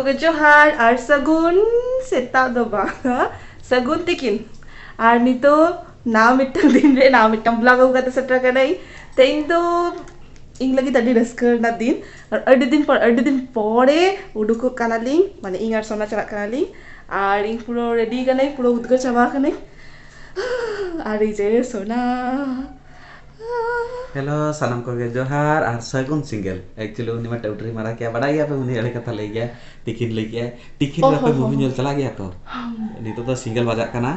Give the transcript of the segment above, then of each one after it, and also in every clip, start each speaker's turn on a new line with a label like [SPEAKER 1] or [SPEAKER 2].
[SPEAKER 1] ᱠᱚᱜᱮ ᱡᱚᱦᱟᱨ ᱟᱨ ᱥᱟᱹᱜᱩᱱ ᱥᱮᱛᱟᱜ ᱫᱚ ᱵᱟᱝ ᱥᱟᱹᱜᱩᱱ ᱛᱤᱠᱤᱱ ᱟᱨ ᱱᱤᱛᱚᱜ ᱱᱟᱣᱟ ᱢᱤᱫᱴᱟᱝ ᱫᱤन ᱨᱮ ᱱᱟᱣᱟ ᱢᱤᱫᱴᱟᱝ ᱵᱞᱚᱜ ᱟᱹᱜᱩ ᱠᱟᱛᱮ ᱥᱮᱴᱮᱨ ᱠᱟᱱᱟᱹᱧ ᱛᱮᱦᱮᱧ ᱫᱚ ᱤᱧ ᱞᱟᱹᱜᱤᱫ ᱟᱹᱰᱤ ᱨᱟᱹᱥᱠᱟᱹ ᱨᱮᱱᱟᱜ ᱫᱤᱱ ᱟᱨ ᱟᱹᱰᱤ ᱫᱤन ᱯᱚᱨᱮ ᱩᱰᱩᱠᱚᱜ ᱠᱟᱱᱟᱞᱤᱧ ᱢᱟᱱᱮ ᱤᱧ ᱟᱨ ᱥᱳᱱᱟ ᱪᱟᱞᱟᱜ ᱠᱟᱱᱟᱞᱤᱧ ᱟᱨ ᱤᱧ ᱯᱩᱨᱟᱹ ᱨᱮᱰᱤ ᱠᱟᱹᱱᱟᱹᱧ ᱯᱩᱨᱟᱹ ᱩᱫᱽᱜᱟᱹᱨ ᱪᱟᱵᱟ ᱠᱟᱹᱱᱟᱹᱧ ᱟᱨ ᱤᱧ ᱡᱮ ᱥᱳना
[SPEAKER 2] हेलो सानम को गे जोहार और सगुन सिंगल एक्चुअली उन्हीं में टाउटरी मारा क्या बड़ा गया पे उन्हीं अड़े कथा ले गया टिकिट ले गया टिकिट में पे मूवी नेल चला गया को नितो तो सिंगल बजा कना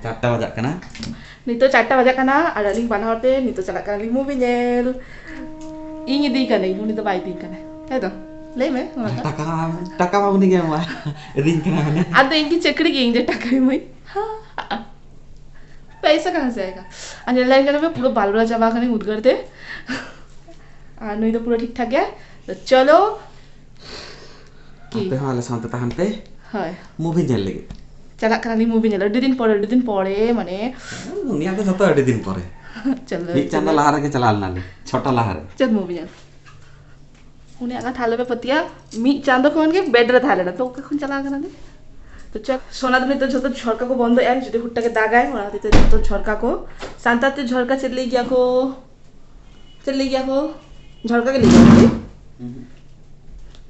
[SPEAKER 2] 4टा बजा कना
[SPEAKER 1] नितो 4टा बजा कना और अलिंग बाना होते नितो चला कना लिंग मूवी नेल ᱤᱧ ᱤᱫᱤ ᱠᱟᱹᱱᱟᱹᱧ ᱩᱱᱤ ᱫᱚ ᱵᱟᱭ ᱤᱫᱤ ᱠᱟᱱᱟ ᱦᱮᱸ ᱞᱟᱹᱭ ᱢᱮ
[SPEAKER 2] टाका मा उन्हीं के मा इदिन कना ने
[SPEAKER 1] ᱟᱫᱚ ᱤᱧ ᱠᱤ ᱪᱟᱹᱠᱨᱤ ᱜᱮ ᱤᱧ ᱡᱮ ᱴᱟᱠᱟ ᱮᱢᱟᱹᱧ पैसा कहाँ से आएगा आज लाइन करने में पूरा बाल बाल चाबा करने उद्गर थे नहीं तो पूरा ठीक ठाक गया तो चलो
[SPEAKER 2] पे हाले सामते ताहनते
[SPEAKER 1] हाय
[SPEAKER 2] मूवी नेल लगे
[SPEAKER 1] चला करानी मूवी नेल अड्डी दिन पड़े माने
[SPEAKER 2] उन्हीं आके जतो अड्डी दिन पड़े
[SPEAKER 1] चलो
[SPEAKER 2] एक चैनल लहारे के चलाल नाले छोटा लहारे
[SPEAKER 1] चल मूवी नेल उन्हें आगा थाले पे पतिया मी चांदो खोन के बेड रे थाले ना तो कौन चला करानी तो चल सोना दिन तो झोतो झरका को बंद एम যদি হুটটাকে দাগায় ওরা দিতে झोतो झरका को शांताते झरका चले गया को झरका के ले गया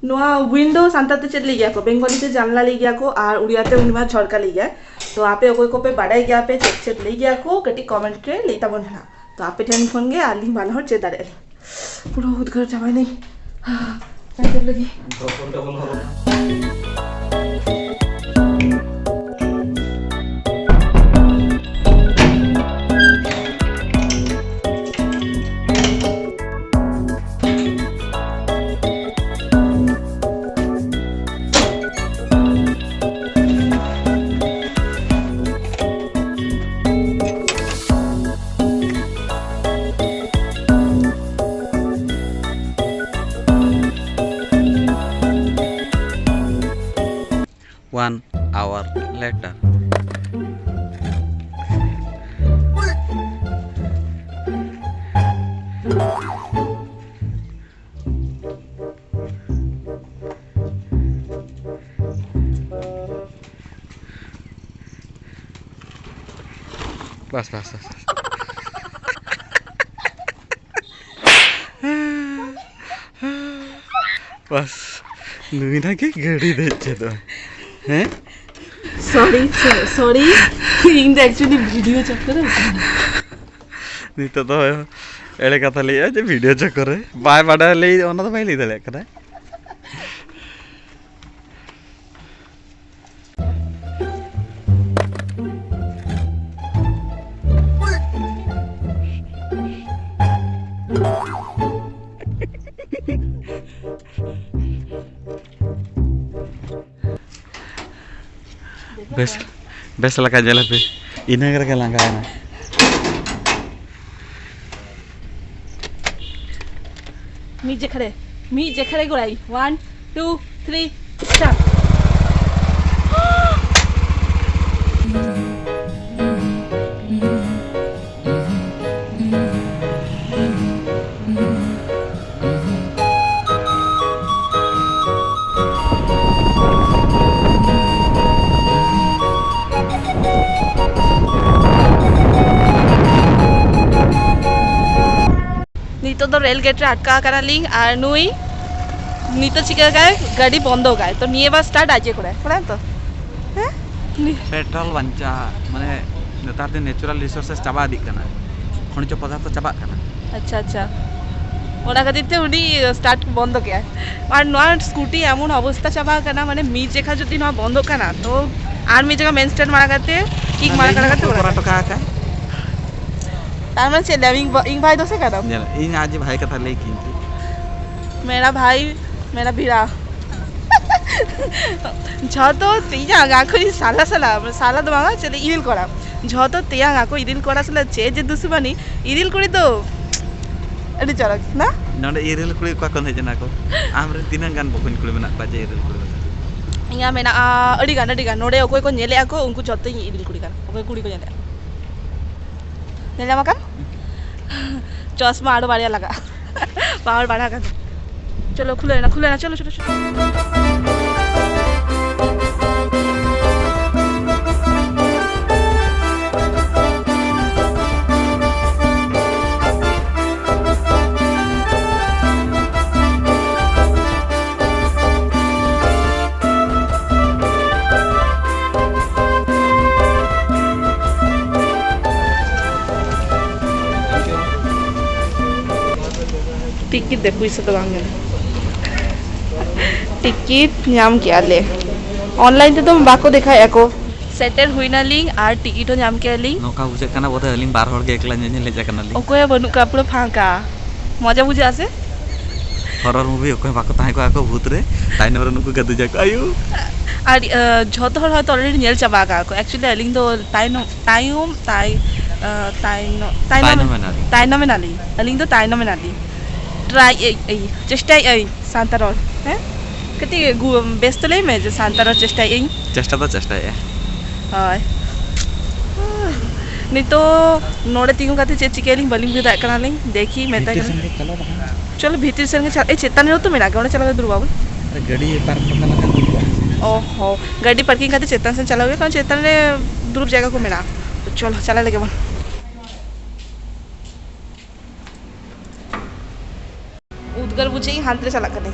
[SPEAKER 1] नोआ विंडो शांताते चले गया को बेंगली ते जानला ले गया को और उड़ियाते उनमा झरका ले गया तो आपे ओको को पे बाड़ाई गया पे चेक ले गया को कटी कमेंट के लेता बना तो आपे टेन फोन गे आली बाना हो चे दारे पूरा उद्गर जाबाय नहीं काय कर लगी
[SPEAKER 2] One hour later. बस बस नुइना के गाड़ी देचे तो हैं
[SPEAKER 1] sorry in the actually video चक्कर
[SPEAKER 2] नितो तो एड़े कथा लिया जे वीडियो चक्कर बाय बाडा ले ओना तो बाय ले दले कदा बस लगा जला पे इन्हें करके लगा है ना
[SPEAKER 1] मी जे खड़े गोलाई 1 2 3 स्टार्ट नितो तो रेल गेट रे अटका करा लिंग और नुई नितो चिका गए गाड़ी बंद हो गए तो निये बार स्टार्ट आजे करे तो हैं
[SPEAKER 2] पेट्रोल बंचा माने नेतार दिन नेचुरल रिसोर्सेस चाबा दी कना खनिज पदार्थ चाबा कना
[SPEAKER 1] अच्छा ओना खातिर उनी स्टार्ट बंद किया और नया स्कूटी एमन अवस्था चाबा कना माने मी जेखा जदि नया बंद कना तो आर मी जगह मेन स्टैंड मारा करते किक मारा करते
[SPEAKER 2] ओरा टका का
[SPEAKER 1] तारमन से लेविंग इंग भाई दोसे कदम
[SPEAKER 2] इन आज भाई कथा ले किंती
[SPEAKER 1] मेरा भाई मेरा भिड़ा झतो तेया गाखरी साला तो मांगा चले इदिल करा झतो तेया गाको इदिल करा सला चे जे दुसबानी इदिल करी तो अडी चरक ना
[SPEAKER 2] नोडे इरिल कुड़ी का कोन हेजना को आमरे तिनां गान बकुन कुड़ी मना बाजे इरिल कुड़ी
[SPEAKER 1] इंगा मेना अडी गान नोडे ओकोय को नेले आको उनको झतो इदिल कुड़ी का ओकोय कुड़ी को नेले माकन चश्मा आड़ो बाड़िया लगा पावर बढ़ा कर चलो खुले ना चलो ᱛᱮ ᱯᱩᱭᱥᱟᱹ ᱫᱚ ᱵᱟᱝ ᱧᱟᱢ टिकिट नाम किया ले ऑनलाइन ते तो बाको देखाया को सेटल हुईना लिंग आर टिकिट हो नाम किया लिंग
[SPEAKER 2] नौका बुझे कना बोधे अलिंग बार हर के एकला ने ले जा कना लिंग
[SPEAKER 1] ओकोय बनु का पूरा फांका मजा बुझे आसे
[SPEAKER 2] हॉरर मूवी ओकोय बाको ताहे को आको भूत रे ताइनो रे नुकु गदु जा को आयु
[SPEAKER 1] আর যত হল হয়তো অলরেডি নেল চাবা কা एक्चुअली अलिंग दो ताइनोमेनाली अलिंग दो ताइनोमेनाली ट्राई ए चेष्टा ए सांतारol हैं कति बेस्ट ले में जो सांतारol चेष्टा ए
[SPEAKER 2] चेष्टा है
[SPEAKER 1] हाय नितो नोड़े तिंगु काते चे चिकेलिंग बलिंग भी दाय कना लिंग देखी मेता चलो भीतर से ए चेतन रो तो मेरा गौड़े चला दुरु बाबू
[SPEAKER 2] गाड़ी पार्क करना लगा
[SPEAKER 1] ओहो गाड़ी पार्किंग खाते चेतन से चलाओगे कारण चेतन रे दूर जगह को मिला तो चलो चला लगे मन उदगर बुझे हाथ रे चला करने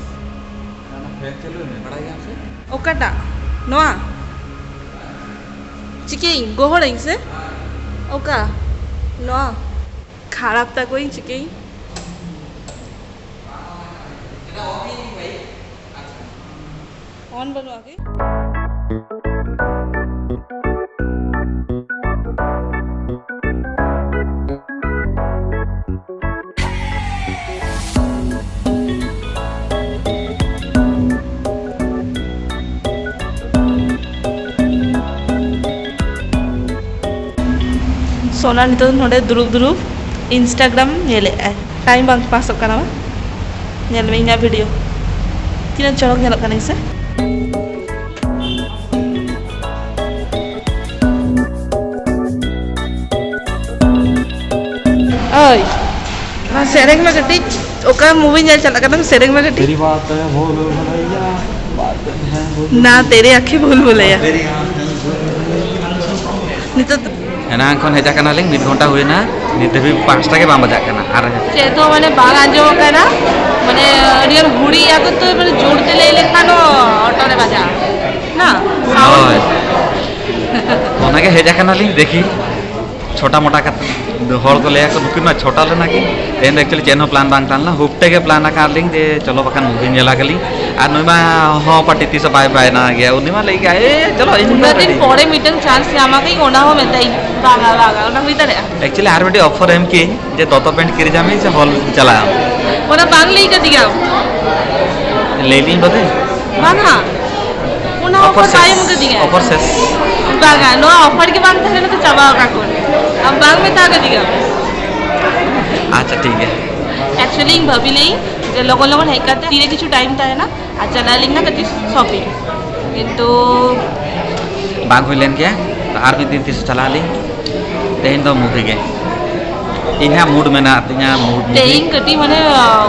[SPEAKER 1] ओकाटा नोआ चिकेन गोहड़ से ओका नोआ खराब था कोई चिकेन ऑन बनो आगे सोना नितो नोडे दुरुब इंस्टाग्राम नेले टाइम बांग पास करना नेल में इना वीडियो तीन चौक नेल करने से ओय ना सेरेंग में गटी ओका मूवी नेल चला करना सेरेंग में गटी
[SPEAKER 2] तेरी बात है भूल भुलैया बात है
[SPEAKER 1] ना तेरे आंखें भूल भुलैया नितो
[SPEAKER 2] एना कोन हेजा कना लिंग 1 घंटा हुए ना निते भी 5 टा के बाम बजा कना आर
[SPEAKER 1] से तो माने बाग आंजो कना माने अडियर हुड़ी या तो माने जोड़ते ले लेखानो ऑटो रे बजा ना
[SPEAKER 2] ओय कोना के हेजा कना लिंग देखी छोटा मोटा का हर को ले को नुकिन ना छोटा लेना की एन एक्चुअली चेनो प्लान बांग तान ला हुपटे के प्लान का लिंग जे चलो बकन मूवी नेला गली आ नोमा हो पार्टी तीस बाय बाय ना गया उनी मा ले गया ए चलो इन
[SPEAKER 1] दिन पड़े मीटिंग चांस यामा कई ओना हो मेताई बागा ओना भीतर
[SPEAKER 2] एक्चुअली आर बेटी ऑफर एम की जे दोतो पेंट किरी जामे से हॉल चला
[SPEAKER 1] ओना बांग ले का दिया
[SPEAKER 2] ले ली बते
[SPEAKER 1] बांगा ओना ऑफर टाइम के दिया
[SPEAKER 2] ऑफर से
[SPEAKER 1] बागा नो ऑफर के बांग था तो चबा का कोन अब बांग में था का दिया
[SPEAKER 2] अच्छा ठीक है
[SPEAKER 1] एक्चुअली भाभी ले जे लोगन है करते धीरे किछु टाइम था है ना आ चला लिंग ना कति शॉपिंग किंतु
[SPEAKER 2] बाग होइलेन के आर भी दिन तीस चला ली तेन तो मूवी के इन्हा मूड में ना तिना मूड
[SPEAKER 1] तेन कति माने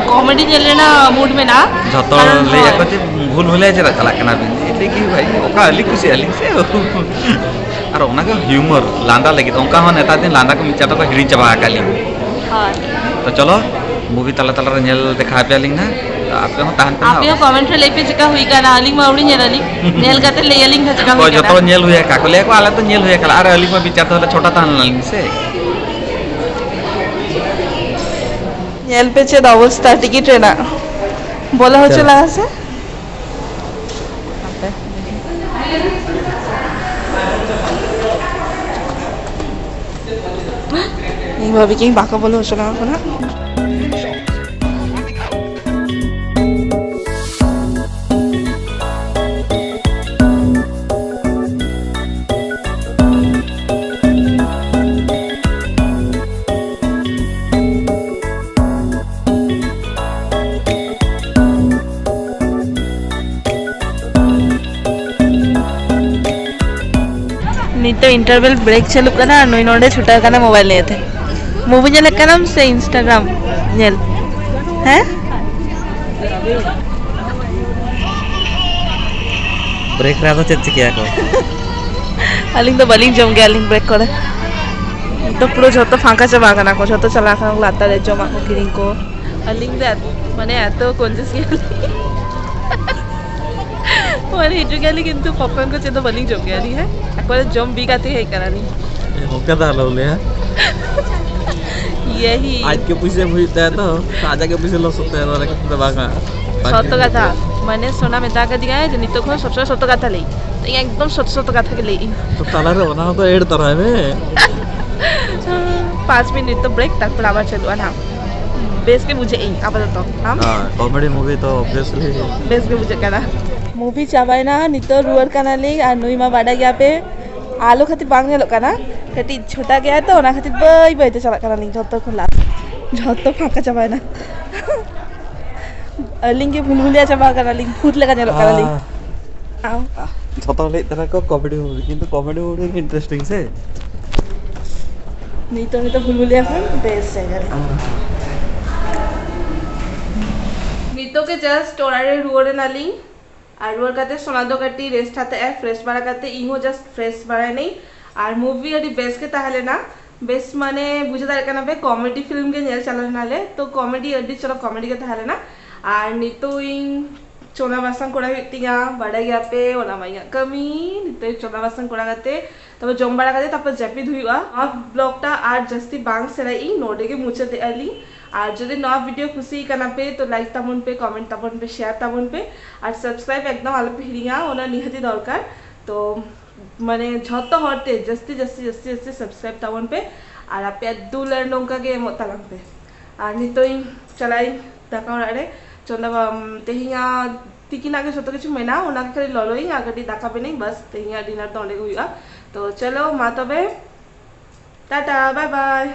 [SPEAKER 1] कॉमेडी चले ना मूड में ना
[SPEAKER 2] जतो ले को भूल होले जे चला कना बिन एते की भाई ओका अली खुशी अली से और ओना के ह्यूमर लांदा लगी तो ओका हो नेता दिन लांदा को मिचाटा को हिड़ी चबा काली
[SPEAKER 1] हां
[SPEAKER 2] तो चलो मूवी तला तला नेल देखा पे लिंग ना आपके हो तान पे
[SPEAKER 1] आप यो कमेंट रे लेपे जका हुई का अलिंग माउडी नेलली नेल गाते ले अलिंग जका हुई का
[SPEAKER 2] जतो नेल हुए का को ले को आला तो नेल हुए कला अरे अलिंग में विचार तो छोटा तान लिंग से नेल पे छे अवस्था टिकट रे ना बोला हो चला से
[SPEAKER 1] नहीं भाभी की बाका बोलो हो चला ना तो इंटरवल ब्रेक चलू करना नई नोडे छुटा करना मोबाइल लिए थे मूवी नेल करम से इंस्टाग्राम नेल हैं
[SPEAKER 2] ब्रेक रा तो चेक किया को
[SPEAKER 1] अलिंग तो बलिंग जम गया अलिंग ब्रेक करे तो पूरा जतो फांका चबा करना को जतो चला करना लाता रे जमा को किरिंग को अलिंग दे माने एतो कॉन्शियस माने हिजु गेली किंतु पप्पन को चेतो बलिंग जम गया है एकबारे जम बिगाते है करानी
[SPEAKER 2] होका दालो ले
[SPEAKER 1] यही
[SPEAKER 2] आज के पैसे भूलते हैं तो आजा के पैसे लॉस होते हैं और तो बागा
[SPEAKER 1] सत कथा माने सोना मेता का दिया है नितो को सत कथा ले तो एकदम सत कथा के ले
[SPEAKER 2] तो ताला रे बना तो ऐड तरह है
[SPEAKER 1] 5 मिनट तो ब्रेक तक पर आवाज चलुआ ना बेस के मुझे इन आपातत हम
[SPEAKER 2] कॉमेडी मूवी तो ऑब्वियसली
[SPEAKER 1] बेस के मुझे कना मूवी चाबाय ना नितो रुअर कना ले और नुई मा बाडा गया पे आलो खातिर बांग नेलो कना कटी छोटा गया तो ना खातिर बई बई ते चला कना लिंग जतो को लास्ट जतो फाका चाबाय ना लिंग के भूलभुलिया चाबा कना लिंग भूत लगा नेलो कना लिंग आओ
[SPEAKER 2] जतो ले तरह को कॉमेडी मूवी किंतु कॉमेडी मूवी इंटरेस्टिंग से
[SPEAKER 1] नितो भूलभुलिया फन बेस है यार नितो के जस्ट ओरारे रुअरे नाली আর ওর কাছে সোনাদো কাটি রেস্ট হাতে এক ফ্রেশ বাড়া কাতে ইংও জাস্ট ফ্রেশ বাড়ায় নেই আর মুভি আদি বেস के তাহলে না বেস মানে বুঝে দাঁড় কেন বে কমেডি ফিল্ম के নেল চালানো নালে তো কমেডি আদি চলো কমেডি के তাহলে না আর নিতো ইং চোনা বাসন কোড়া গিয়া বাড়া গিয়া पे ওনা মাইয়া কমি নিতো চোনা বাসন কোড়া গাতে তারপর জম বাড়া গাতে তারপর জ্যাপি ধুইয়া অফ ব্লগটা আর জাস্তি বাং সেরাই নোডে के মুছে দে আলি আর যদি নয়া ভিডিও খুশি কানা पे तो लाइक ताबन पे कमेंट ताबन पे शेयर ताबन पे और सब्सक्राइब एकदम आलो पे हिरिया ओना निहाती दरकार तो माने झतो हरते जस्ती जस्ती जस्ती जस्ती सब्सक्राइब ताबन पे और आपे दुलर नोंका के मोतालाम पे और नितोई चलाई दाका रे चंदा तेहिया तिकिना के जतो किछु मेना ओना के खाली ललोई आगडी दाका पे नहीं बस तेहिया डिनर तो ओंडे हुआ तो चलो मा तबे टाटा बाय बाय।